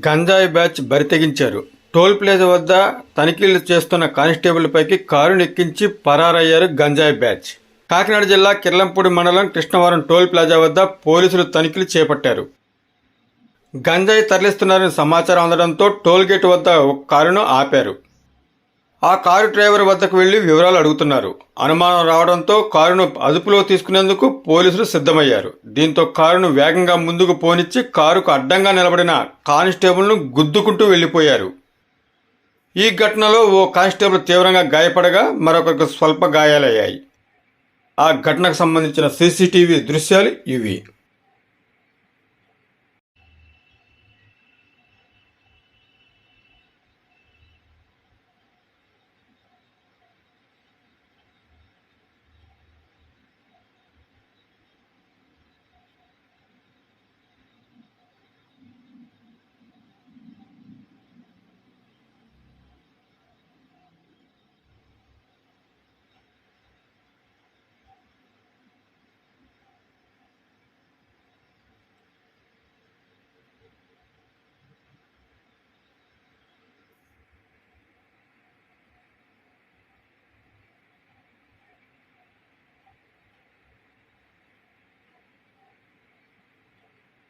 గంజాయి batch బరితెగించారు. Toll plaza వద్ద తనిఖీలు చేస్తున్న కానిస్టేబుల్ పైకి కారును ఎక్కించి పరారయ్యారు గంజాయి బ్యాచ్. కాకినాడ జిల్లా కిర్లంపూడి మండలం కృష్ణవరం టోల్ ప్లాజా వద్ద పోలీసులు తనిఖీలు చేపట్టారు. గంజాయి తరలిస్తున్నారని సమాచారం అందడంతో టోల్ గేట్ వద్ద ఒక కారును ఆపారు. ఆ కారు డ్రైవర్ వద్దకు వెళ్లి వివరాలు అడుగుతున్నారు. అనుమానం రావడంతో కారును అదుపులో తీసుకునేందుకు పోలీసులు సిద్ధమయ్యారు. దీంతో కారును వేగంగా ముందుకు పోనిచ్చి కారుకు అడ్డంగా నిలబడిన కానిస్టేబుల్ను గుద్దుకుంటూ వెళ్లిపోయారు. ఈ ఘటనలో ఓ కానిస్టేబుల్ తీవ్రంగా గాయపడగా మరొకరికి స్వల్ప గాయాలయ్యాయి. ఆ ఘటనకు సంబంధించిన సీసీటీవీ దృశ్యాలు ఇవి.